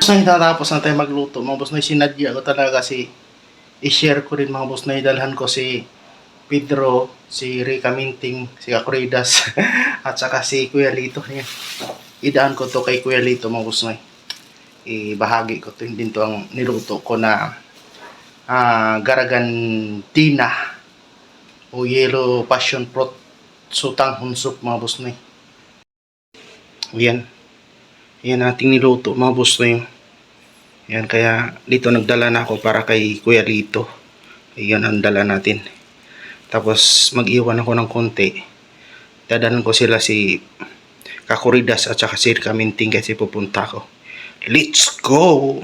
boss na tatapos na tayo magluto. Mga boss na sinadya ko talaga si i-share ko rin mga boss na dalhan ko si Pedro, si Rica Minting, si Kakuridas at saka si Kuya Lito. Yan. Idaan ko to kay Kuya Lito mga boss na. Ibahagi ko to din to ang niluto ko na garagantina o yellow passion fruit sutanghon soup mga boss na. Yan. Yan ating niluto mga boss na yun. Yan, kaya dito nagdala na ako para kay Kuya Lito. Yan ang dala natin. Tapos mag-iwan ako ng konti. Dadalan ko sila si Kakuridas at saka si Kaminting kasi pupunta ko. Let's go!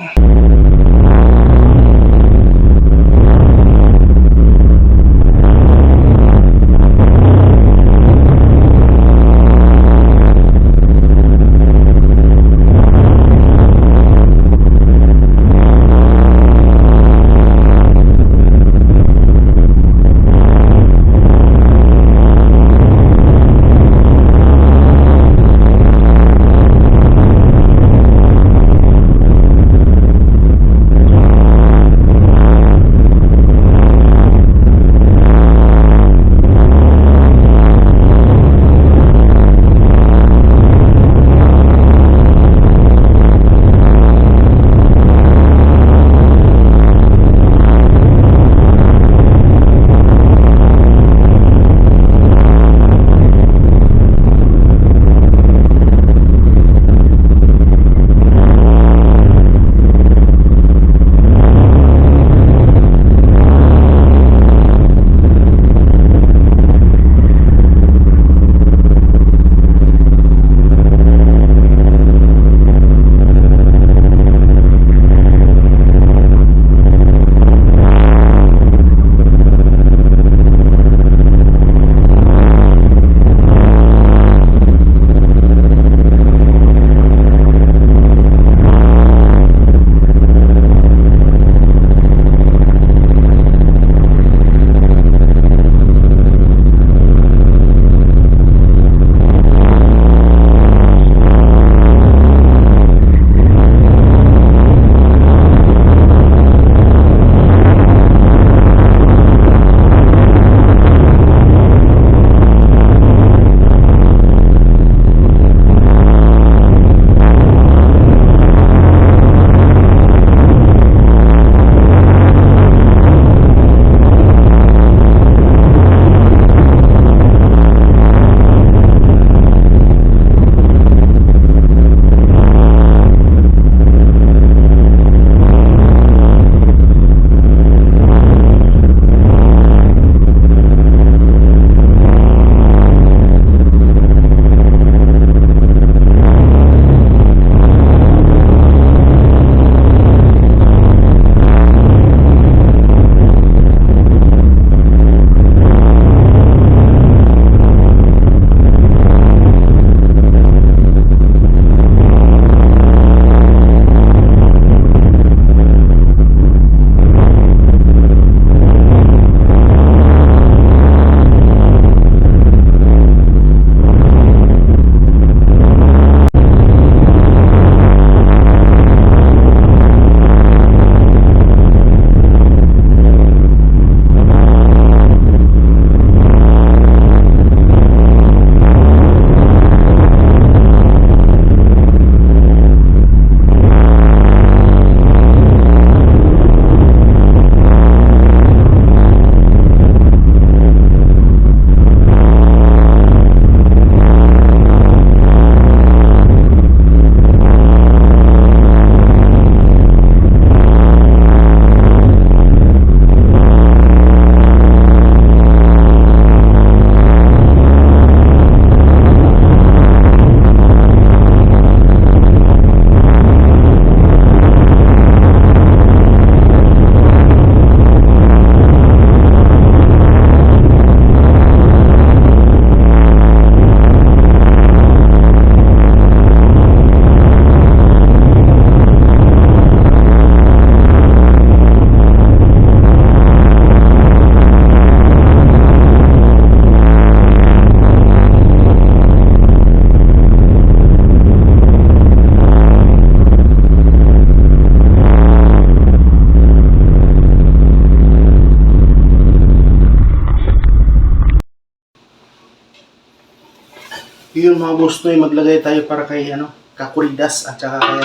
Yun mga boss Noy, maglagay tayo para kay Kakuridas at saka kay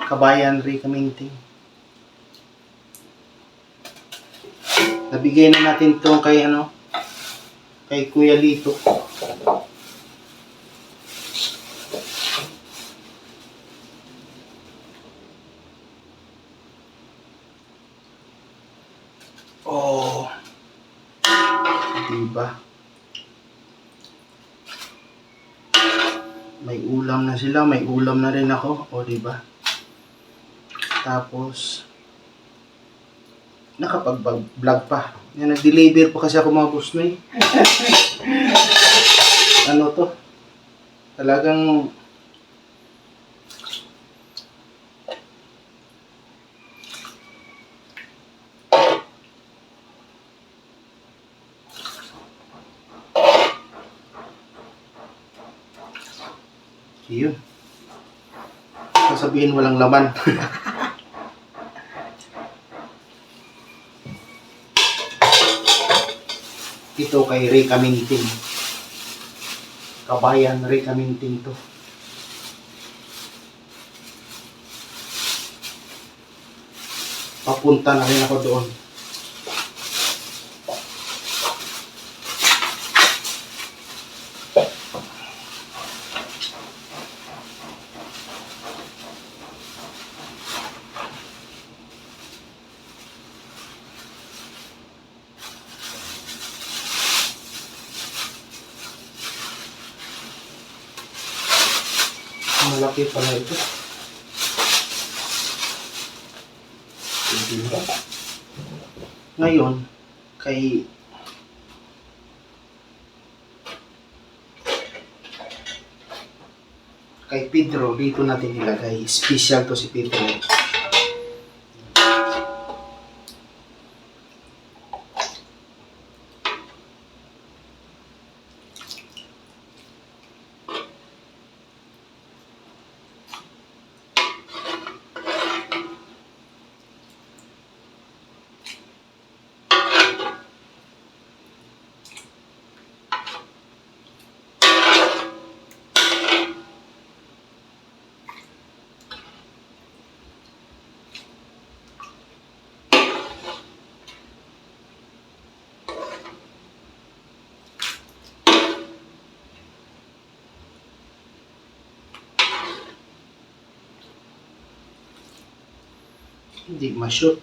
Kabayan Ray Kaminting. Nabigay na natin to kay kay Kuya Lito. Oh. Diba? May ulam na sila, may ulam na rin ako, o diba? Tapos nakapag-vlog pa. Yan, nag-deliver pa kasi ako mga boss Noy. Ano to? Talagang yun. Sasabihin walang laman. Ito kay Ray Kaminting. Kabayan Ray Kaminting to. Papunta na rin ako doon. Malaki pala ito. Ngayon, kay Pedro, dito natin ilagay. Special to si Pedro. Hindi ma-shoot.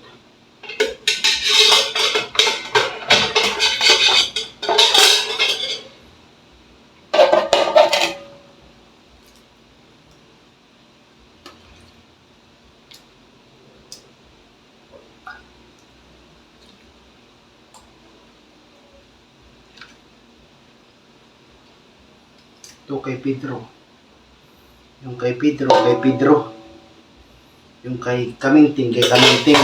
Ito kay Pedro. Yung kay Pedro, kay Pedro. Yung kay Kaminting, kay Kaminting.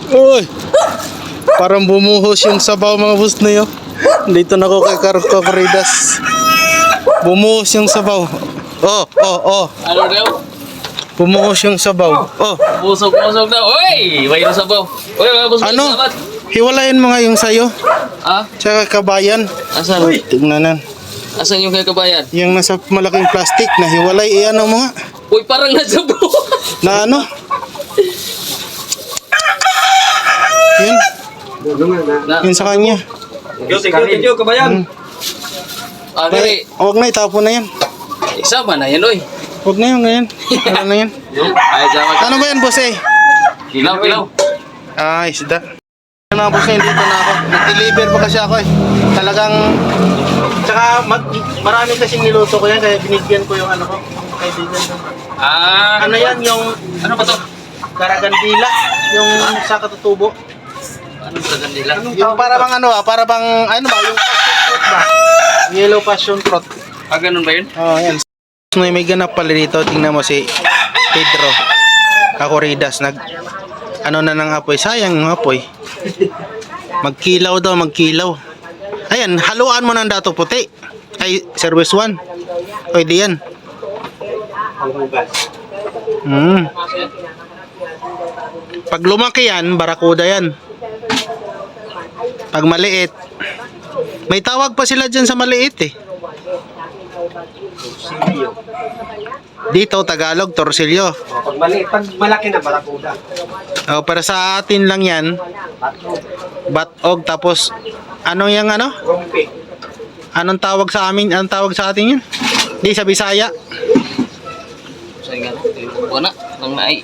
Uy! Parang bumuhos yung sabaw mga boss na yun. Dito na ako kay Kakuridas. Bumuhos yung sabaw. Oh. Ano daw? Bumuhos yung sabaw. Oh. Busog daw. Uy! May sabaw. Uy, busog Ano? dapat. Hiwalayin mo nga yung sayo. Ah? Tsaka Kabayan. Asan? Uy! Tignanan. Asan yung kay kabayan? Yung nasa malaking plastic na hiwalay. Ano mo nga? Uy, parang nasa buo. Na ano? Yun. Yun sa kanya. Thank you, kabayan. Ah, dali. Huwag na, itapon na yan. Isama na yan, uy. Huwag na yun, ganyan. Ano na yan? Ay, sama ka. Ano ba yan, boss eh? Kilaw. Ah, isda. Mga boss eh, dito na ako. Nag-deliver pa kasi ako eh. Talagang, tsaka marami kasing niluto ko yan, kaya binigyan ko yung ano ko. Kaibigan ko. Ah. Ano yan, yung Ano ba to? karagandila, yung sa katutubo. Ano sa gandila? Yung para bang para bang, ano ba, yung passion fruit ba? Yellow passion fruit. Ah, ganun ba yun? Oh, yan. May ganap pala dito. Tingnan mo si Pedro Kakuridas. Ano na ng apoy. Sayang yung apoy. Magkilaw daw, magkilaw. Ayan, haluan mo ng dato puti. Ay, service 1. Pwede yan. Pag lumaki yan, barakuda yan. Pag maliit, may tawag pa sila dyan sa maliit eh. Dito, Tagalog, torsilyo. Pag malaki na barakuda. Oh, para sa atin lang yan, batog, tapos, ano yung ano? Rumpi. Anong tawag sa amin? Anong tawag sa atin yun? Di, sa Bisaya. So, nga. Wala. Nang naay.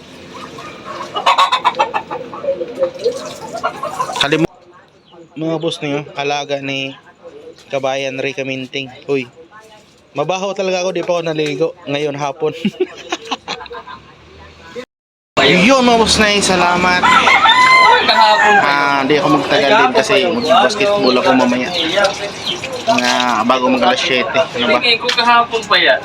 Mga boss niyo, alaga ni Kabayan Rica Minting. Uy, mabaho talaga ako, di pa ako naligo ngayon hapon. Yun mga boss na salamat. Kahapon pa. Di ako magtagal din kasi mag-basketball ako mamaya. Bago mag alas 7. Ano ba? Tingin ko kahapon pa yan.